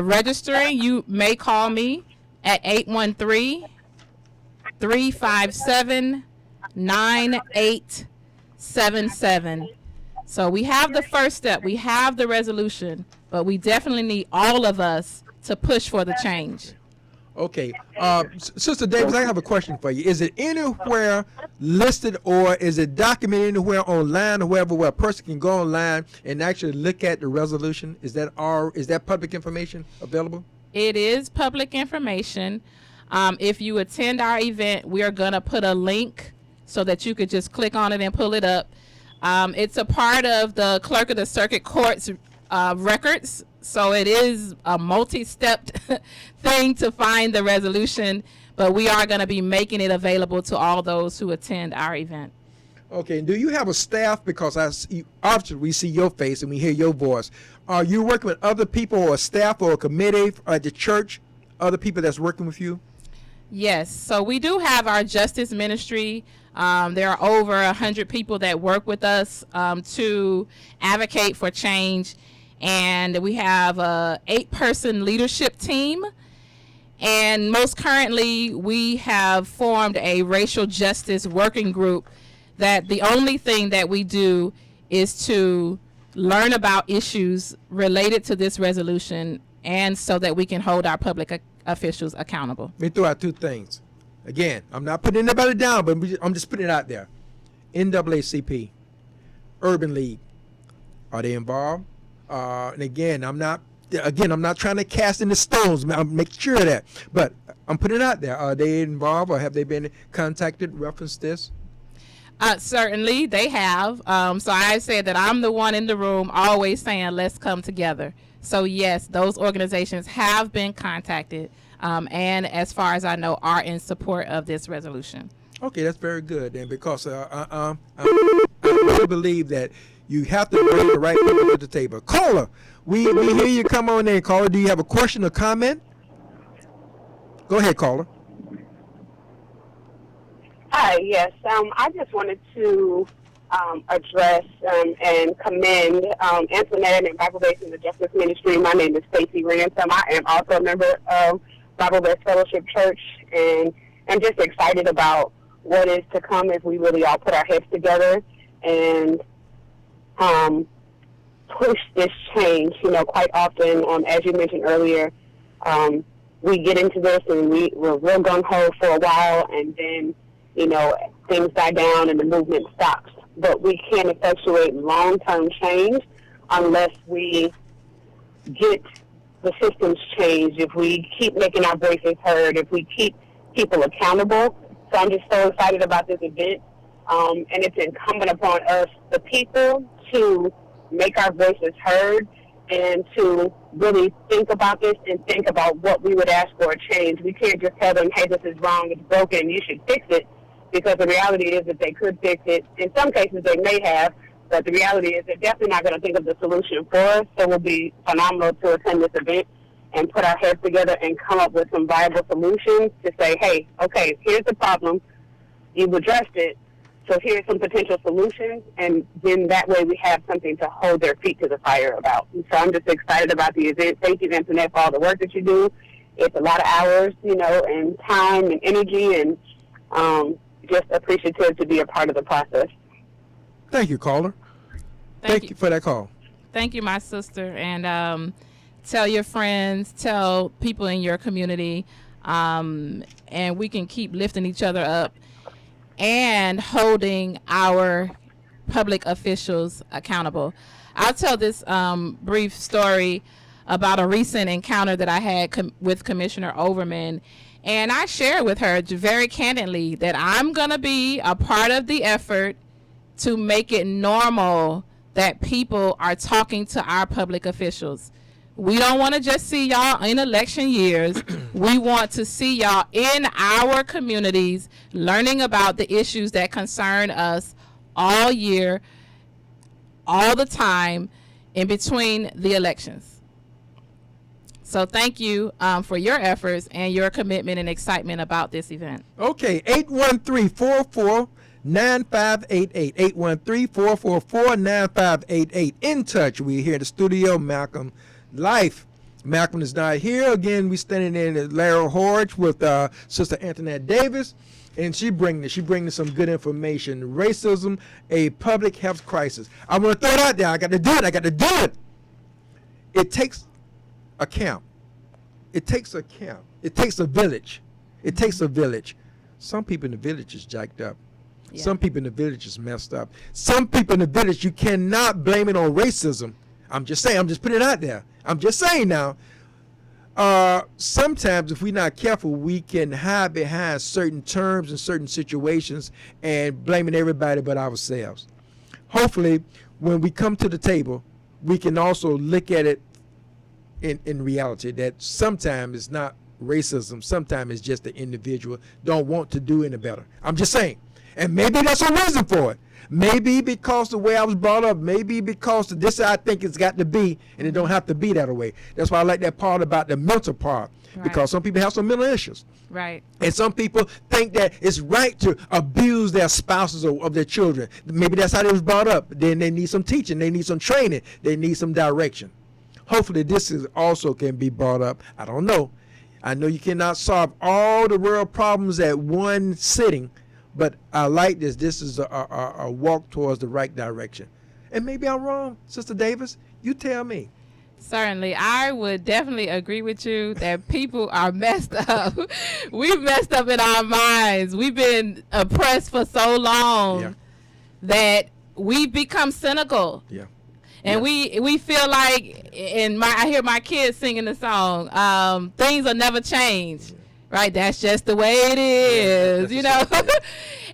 [SPEAKER 8] registering, you may call me at 813-357-9877. So we have the first step. We have the resolution, but we definitely need all of us to push for the change.
[SPEAKER 7] Okay. Sister Davis, I have a question for you. Is it anywhere listed or is it documented anywhere online or wherever where a person can go online and actually look at the resolution? Is that public information available?
[SPEAKER 8] It is public information. If you attend our event, we are going to put a link so that you could just click on it and pull it up. It's a part of the Clerk of the Circuit Court's records. So it is a multi-stepped thing to find the resolution, but we are going to be making it available to all those who attend our event.
[SPEAKER 7] Okay, and do you have a staff? Because often we see your face and we hear your voice. Are you working with other people or a staff or a committee at the church, other people that's working with you?
[SPEAKER 8] Yes, so we do have our justice ministry. There are over 100 people that work with us to advocate for change. And we have a 8-person leadership team. And most currently, we have formed a racial justice working group that the only thing that we do is to learn about issues related to this resolution and so that we can hold our public officials accountable.
[SPEAKER 7] Let me throw out 2 things. Again, I'm not putting anybody down, but I'm just putting it out there. NAACP, Urban League, are they involved? And again, I'm not again, I'm not trying to cast in the stones. I'm making sure of that. But I'm putting it out there. Are they involved or have they been contacted, reference this?
[SPEAKER 8] Certainly, they have. So I said that I'm the one in the room always saying, let's come together. So, yes, those organizations have been contacted and, as far as I know, are in support of this resolution.
[SPEAKER 7] Okay, that's very good. And because I really believe that you have to bring the right people to the table. Caller, we hear you. Come on in, caller. Do you have a question or comment? Go ahead, caller.
[SPEAKER 15] Hi, yes. I just wanted to address and commend Antoinette and Bible Based in the Justice Ministry. My name is Stacey Ransom. I am also a member of Bible Based Fellowship Church, and I'm just excited about what is to come if we really all put our heads together and push this change. You know, quite often, as you mentioned earlier, we get into this and we're real gung-ho for a while, and then, you know, things die down and the movement stops. But we can't effectuate long-term change unless we get the systems changed, if we keep making our voices heard, if we keep people accountable. So I'm just so excited about this event. And it's incumbent upon us, the people, to make our voices heard and to really think about this and think about what we would ask for a change. We can't just tell them, hey, this is wrong, it's broken, you should fix it, because the reality is that they could fix it. In some cases, they may have, but the reality is they're definitely not going to think of the solution for us. So it will be phenomenal to attend this event and put our heads together and come up with some viable solutions to say, hey, okay, here's the problem, you've addressed it, so here's some potential solutions, and then that way we have something to hold their feet to the fire about. And so I'm just excited about the event. Thank you, Antoinette, for all the work that you do. It's a lot of hours, you know, and time and energy, and just appreciative to be a part of the process.
[SPEAKER 7] Thank you, caller. Thank you for that call.
[SPEAKER 8] Thank you, my sister. And tell your friends, tell people in your community, and we can keep lifting each other up and holding our public officials accountable. I'll tell this brief story about a recent encounter that I had with Commissioner Overman. And I shared with her very candidly that I'm going to be a part of the effort to make it normal that people are talking to our public officials. We don't want to just see y'all in election years. We want to see y'all in our communities learning about the issues that concern us all year, all the time, in between the elections. So thank you for your efforts and your commitment and excitement about this event.
[SPEAKER 7] Okay, 813-444-9588. 813-444-9588. In touch. We're here in the studio, Malcolm Life. Malcolm is not here. Again, we standing in at Larry Horge with Sister Antoinette Davis, and she bringing some good information. Racism, a public health crisis. I want to throw it out there. I got to do it. It takes a camp. It takes a camp. It takes a village. Some people in the village is jacked up. Yeah. Some people in the village is messed up. Some people in the village, you cannot blame it on racism. I'm just saying. I'm just putting it out there. I'm just saying now. Sometimes if we're not careful, we can hide behind certain terms and certain situations and blaming everybody but ourselves. Hopefully, when we come to the table, we can also look at it in reality, that sometimes it's not racism. Sometimes it's just the individual don't want to do any better. I'm just saying. And maybe that's a reason for it. Maybe because the way I was brought up, maybe because this I think it's got to be, and it don't have to be that way. That's why I like that part about the mental part, right. Because some people have some mental issues.
[SPEAKER 8] Right.
[SPEAKER 7] And some people think that it's right to abuse their spouses or of their children. Maybe that's how they was brought up. Then they need some teaching. They need some training. They need some direction. Hopefully this is also can be brought up. I don't know. I know you cannot solve all the world problems at one sitting, but I like this. This is a walk towards the right direction. And maybe I'm wrong, Sister Davis. You tell me.
[SPEAKER 8] Certainly. I would definitely agree with you that people are messed up. We've messed up in our minds. We've been oppressed for so long that we've become cynical.
[SPEAKER 7] Yeah.
[SPEAKER 8] And we feel like, I hear my kids singing the song, things will never change, right? That's just the way it is, you know.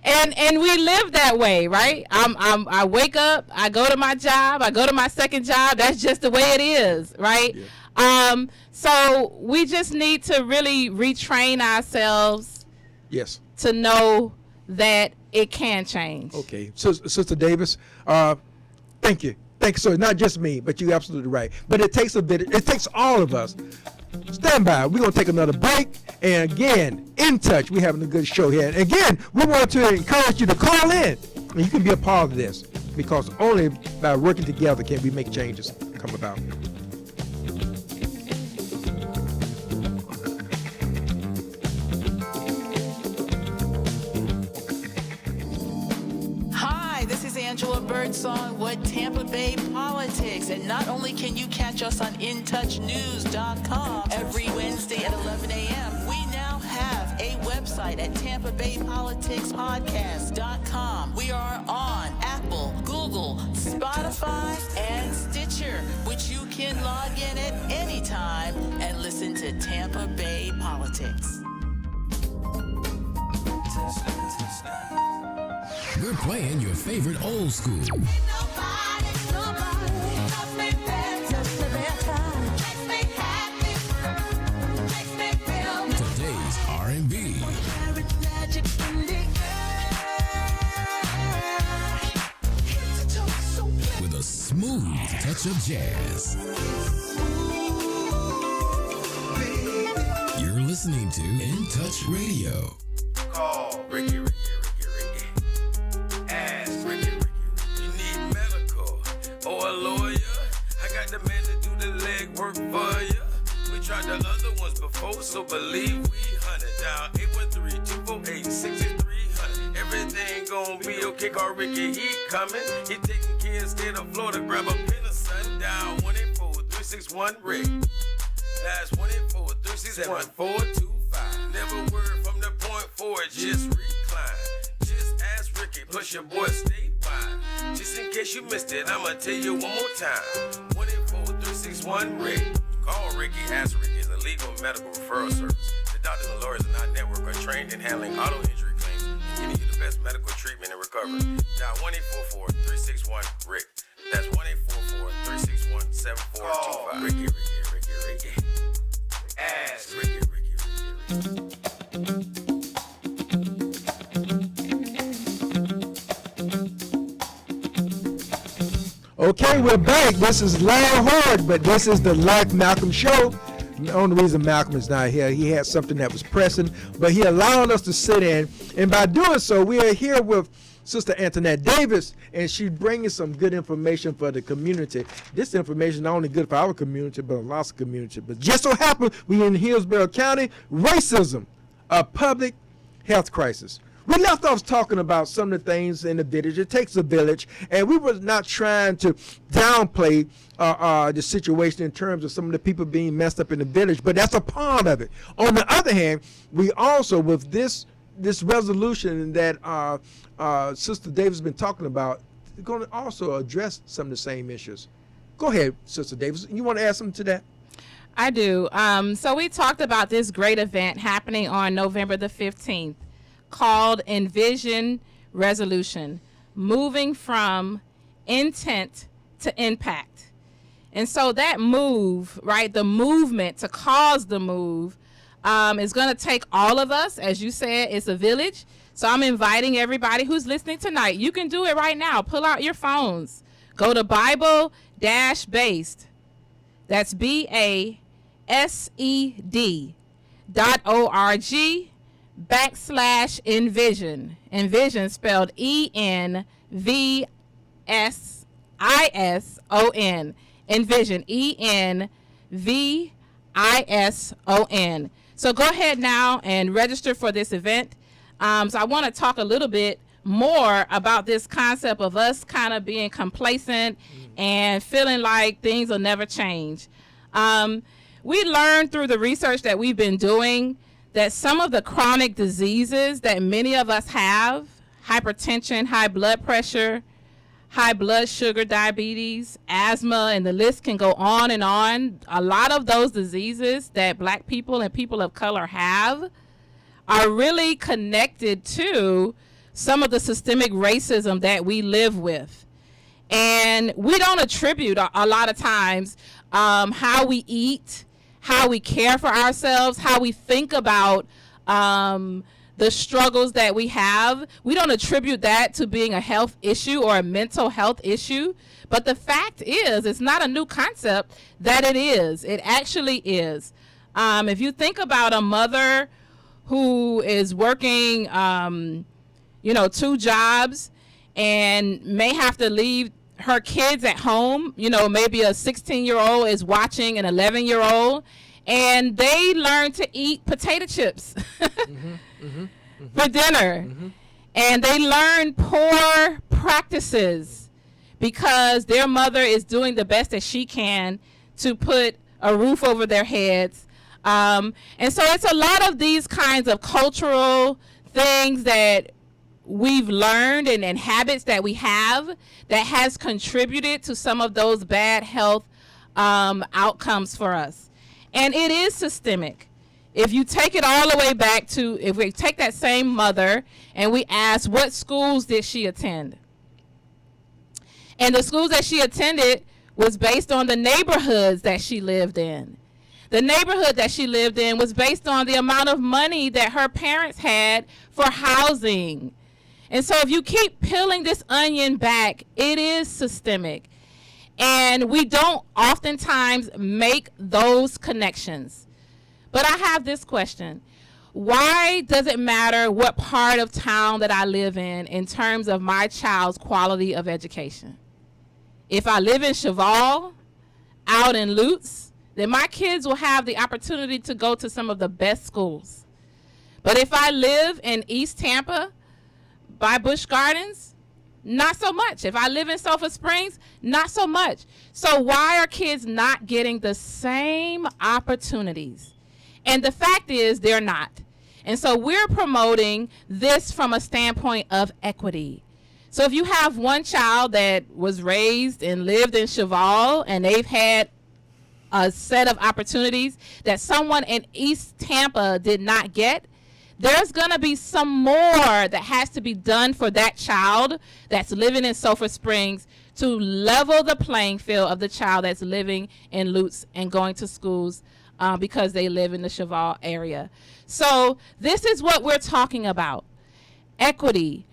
[SPEAKER 8] and we live that way, right? I wake up, I go to my job, I go to my second job. That's just the way it is, right? Yeah. So we just need to really retrain ourselves.
[SPEAKER 7] Yes.
[SPEAKER 8] To know that it can change.
[SPEAKER 7] Okay, so Sister Davis, thank you. So not just me, but you're absolutely right. But it takes a bit. It takes all of us. Stand by. We're gonna take another break. And again, In Touch. We're having a good show here. And again, we want to encourage you to call in, and you can be a part of this, because only by working together can we make changes come about.
[SPEAKER 13] Angela Birdsong with Tampa Bay Politics. And not only can you catch us on InTouchNews.com every Wednesday at 11 a.m., we now have a website at TampaBayPoliticsPodcast.com. We are on Apple, Google, Spotify, and Stitcher, which you can log in at any time and listen to Tampa Bay Politics.
[SPEAKER 2] We're playing your favorite old school. Today's R&B. With a smooth touch of jazz. You're listening to In Touch Radio.
[SPEAKER 3] Call Ricky. Ask Ricky. You need medical or a lawyer? I got the man to do the legwork for you. We tried the other ones before, so believe we hunted down 813-248-6300. Everything gon' be okay. Call Ricky, he coming. He taking care of state of Florida. Grab a pen of sundown 184-361-RICK. That's 184-361-425. Never word from the point forward, just recline. Just ask Ricky, push your boy statewide. Just in case you missed it, I'ma tell you one more time. 184-361-RICK. Call Ricky, ask Ricky is a legal medical referral service. The doctors and lawyers in our network are trained in handling auto injury claims and giving you the best medical treatment and recovery. Dial 1-844-361-RICK. That's 1-844-361-7425. Ricky. Ask Ricky.
[SPEAKER 7] Okay, we're back. This is Larry Hard, but this is the Life Malcolm Show. The only reason Malcolm is not here, he had something that was pressing, but he allowed us to sit in. And by doing so, we are here with Sister Antoinette Davis, and she's bringing some good information for the community. This information is not only good for our community, but lots of community. But just so happens, we in Hillsborough County, racism, a public health crisis. We left off talking about some of the things in the village. It takes a village, and we were not trying to downplay the situation in terms of some of the people being messed up in the village, but that's a part of it. On the other hand, we also, with this resolution that Sister Davis has been talking about, we're going to also address some of the same issues. Go ahead, Sister Davis. You want to add something to that?
[SPEAKER 8] I do. So we talked about this great event happening on November the 15th called Envision Resolution, moving from intent to impact. And so that move, right, the movement to cause the move is going to take all of us. As you said, it's a village. So I'm inviting everybody who's listening tonight. You can do it right now. Pull out your phones. Go to Bible-based. That's BASED.org/envision. Envision spelled ENVISION. Envision. ENVISON. So go ahead now and register for this event. So I want to talk a little bit more about this concept of us kind of being complacent and feeling like things will never change. We learned through the research that we've been doing that some of the chronic diseases that many of us have, hypertension, high blood pressure, high blood sugar, diabetes, asthma, and the list can go on and on. A lot of those diseases that Black people and people of color have are really connected to some of the systemic racism that we live with. And we don't attribute a lot of times how we eat, how we care for ourselves, how we think about the struggles that we have. We don't attribute that to being a health issue or a mental health issue. But the fact is, it's not a new concept that it is. It actually is. If you think about a mother who is working, 2 jobs and may have to leave her kids at home, maybe a 16-year-old is watching an 11-year-old, and they learn to eat potato chips for dinner. And they learn poor practices because their mother is doing the best that she can to put a roof over their heads. And so it's a lot of these kinds of cultural things that we've learned and habits that we have that has contributed to some of those bad health outcomes for us. And it is systemic. If you take it all the way back to, if we take that same mother and we ask, what schools did she attend? And the schools that she attended was based on the neighborhoods that she lived in. The neighborhood that she lived in was based on the amount of money that her parents had for housing. And so if you keep peeling this onion back, it is systemic. And we don't oftentimes make those connections. But I have this question. Why does it matter what part of town that I live in terms of my child's quality of education? If I live in Cheval, out in Lutz, then my kids will have the opportunity to go to some of the best schools. But if I live in East Tampa, by Busch Gardens, not so much. If I live in Sulphur Springs, not so much. So why are kids not getting the same opportunities? And the fact is they're not. And so we're promoting this from a standpoint of equity. So if you have one child that was raised and lived in Cheval and they've had a set of opportunities that someone in East Tampa did not get, there's going to be some more that has to be done for that child that's living in Sulphur Springs to level the playing field of the child that's living in Lutz and going to schools because they live in the Cheval area. So this is what we're talking about. Equity,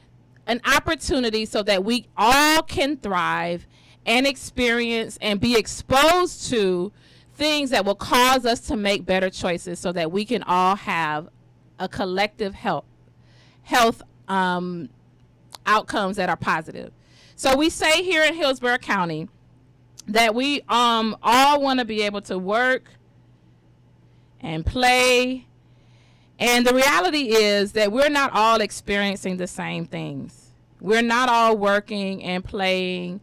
[SPEAKER 8] an opportunity so that we all can thrive and experience and be exposed to things that will cause us to make better choices so that we can all have a collective health outcomes that are positive. So we say here in Hillsborough County that we all want to be able to work and play. And the reality is that we're not all experiencing the same things. We're not all working and playing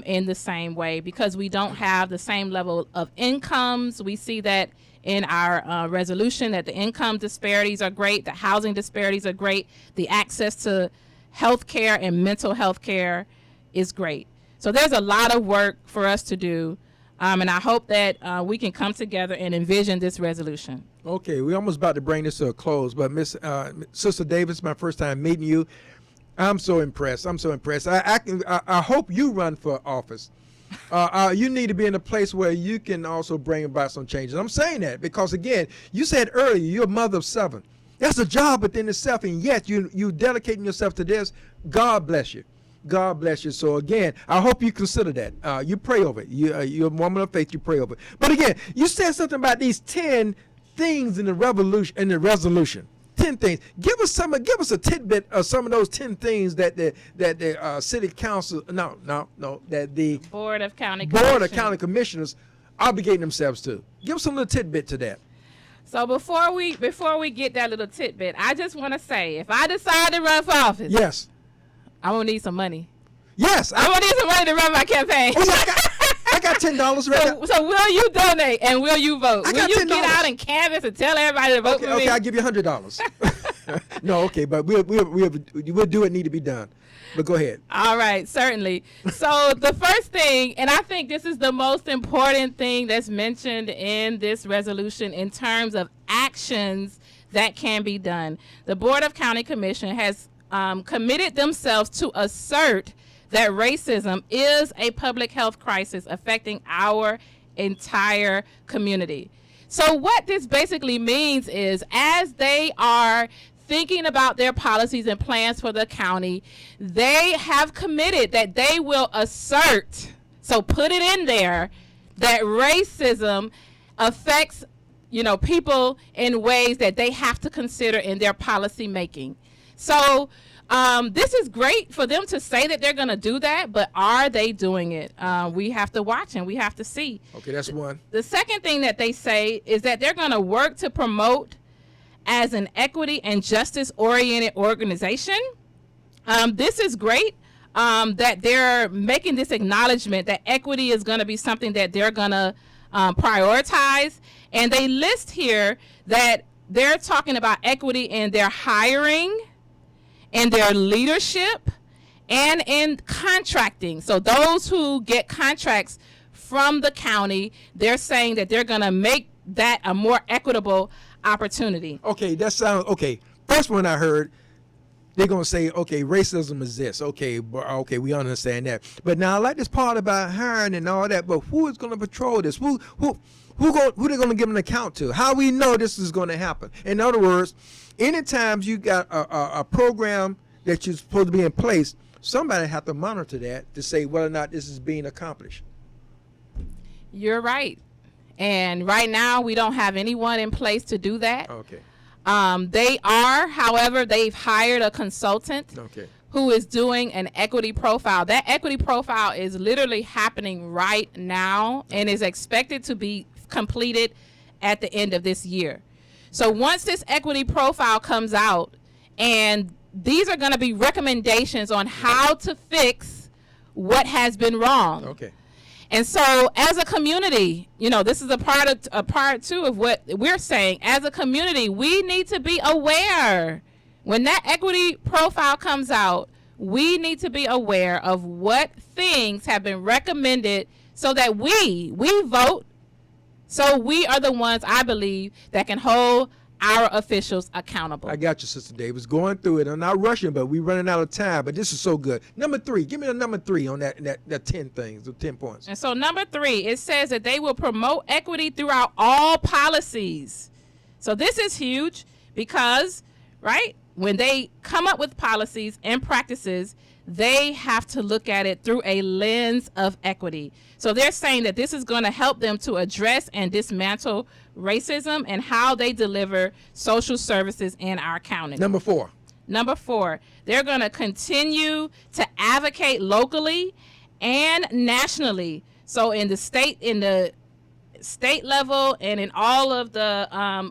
[SPEAKER 8] in the same way because we don't have the same level of incomes. We see that in our resolution that the income disparities are great, the housing disparities are great, the access to health care and mental health care is great. So there's a lot of work for us to do, and I hope that we can come together and envision this resolution.
[SPEAKER 7] Okay, we're almost about to bring this to a close, but Sister Davis, my first time meeting you, I'm so impressed. I hope you run for office. You need to be in a place where you can also bring about some changes. I'm saying that because, again, you said earlier you're a mother of 7. That's a job within itself, and yet you dedicating yourself to this. God bless you. God bless you. So, again, I hope you consider that. You pray over it. You're a woman of faith. You pray over it. But, again, you said something about these 10 things in the resolution. 10 things. Give us a tidbit of some of those 10 things that the city council, that the
[SPEAKER 8] Board of County
[SPEAKER 7] Commissioners obligating themselves to. Give us a little tidbit to that.
[SPEAKER 8] So before we get that little tidbit, I just want to say, if I decide to run for office,
[SPEAKER 7] yes,
[SPEAKER 8] I'm gonna need some money.
[SPEAKER 7] Yes,
[SPEAKER 8] I'm gonna need some money to run my campaign.
[SPEAKER 7] I got $10 right now.
[SPEAKER 8] So will you donate and will you vote? Will you get out and canvass and tell everybody to vote for me?
[SPEAKER 7] Okay, I'll give you $100. No, okay, but we'll do what need to be done. But go ahead.
[SPEAKER 8] All right, certainly. So the first thing, and I think this is the most important thing that's mentioned in this resolution in terms of actions that can be done. The Board of County Commission has committed themselves to assert that racism is a public health crisis affecting our entire community. So what this basically means is, as they are thinking about their policies and plans for the county, they have committed that they will assert, so put it in there, that racism affects, people in ways that they have to consider in their policy making. So this is great for them to say that they're going to do that, but are they doing it? We have to watch and we have to see.
[SPEAKER 7] Okay, that's one.
[SPEAKER 8] The second thing that they say is that they're going to work to promote as an equity and justice-oriented organization. This is great that they're making this acknowledgement that equity is going to be something that they're going to prioritize. And they list here that they're talking about equity in their hiring, in their leadership, and in contracting. So those who get contracts from the county, they're saying that they're going to make that a more equitable opportunity.
[SPEAKER 7] Okay, that sounds okay. First one I heard, they're gonna say, okay, racism is this. Okay, we understand that. But now I like this part about hiring and all that. But who is gonna patrol this? Who they gonna give an account to? How we know this is gonna happen? In other words, anytime you got a program that you're supposed to be in place, somebody have to monitor that to say whether or not this is being accomplished.
[SPEAKER 8] You're right. And right now, we don't have anyone in place to do that.
[SPEAKER 7] Okay.
[SPEAKER 8] However, they've hired a consultant who is doing an equity profile. That equity profile is literally happening right now and is expected to be completed at the end of this year. So once this equity profile comes out, and these are going to be recommendations on how to fix what has been wrong.
[SPEAKER 7] Okay.
[SPEAKER 8] And so as a community, this is a part too of what we're saying. As a community, we need to be aware. When that equity profile comes out, we need to be aware of what things have been recommended so that we vote. So we are the ones, I believe, that can hold our officials accountable.
[SPEAKER 7] I got you, Sister Davis. Going through it. I'm not rushing, but we're running out of time. But this is so good. Number 3. Give me the number 3 on that 10 things, the 10 points.
[SPEAKER 8] And so number 3, it says that they will promote equity throughout all policies. So this is huge because, right, when they come up with policies and practices, they have to look at it through a lens of equity. So they're saying that this is going to help them to address and dismantle racism and how they deliver social services in our county.
[SPEAKER 7] Number 4,
[SPEAKER 8] they're going to continue to advocate locally and nationally. So in the state level and in all of the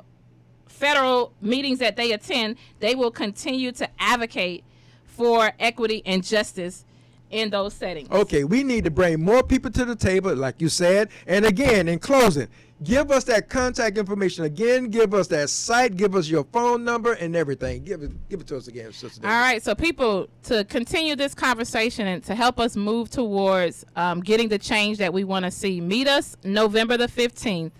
[SPEAKER 8] federal meetings that they attend, they will continue to advocate for equity and justice in those settings.
[SPEAKER 7] Okay, we need to bring more people to the table, like you said. And again, in closing, give us that contact information again. Give us that site. Give us your phone number and everything. Give it to us again, Sister Davis.
[SPEAKER 8] All right, so people, to continue this conversation and to help us move towards getting the change that we want to see, meet us November the 15th.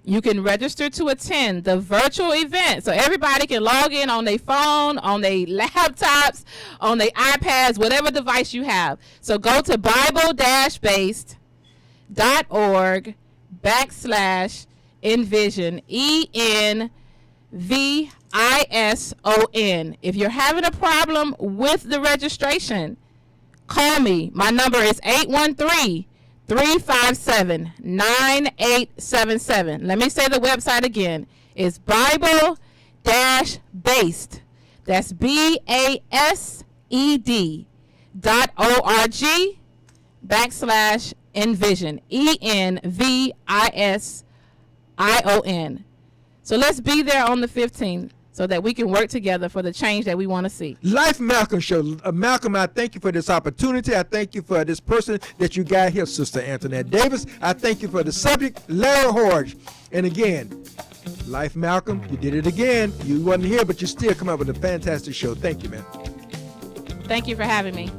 [SPEAKER 8] You can register to attend the virtual event. So everybody can log in on their phone, on their laptops, on their iPads, whatever device you have. So go to bible-based.org/envision, ENVISON. If you're having a problem with the registration, call me. My number is 813-357-9877. Let me say the website again. It's Bible-based. That's BASD.org/envision. ENVISION. So let's be there on the 15th so that we can work together for the change that we want to see.
[SPEAKER 7] Life Malcolm Show. Malcolm, I thank you for this opportunity. I thank you for this person that you got here, Sister Antoinette Davis. I thank you for the subject, Larry Horge. And again, Life Malcolm, you did it again. You wasn't here, but you still come up with a fantastic show. Thank you, man.
[SPEAKER 8] Thank you for having me.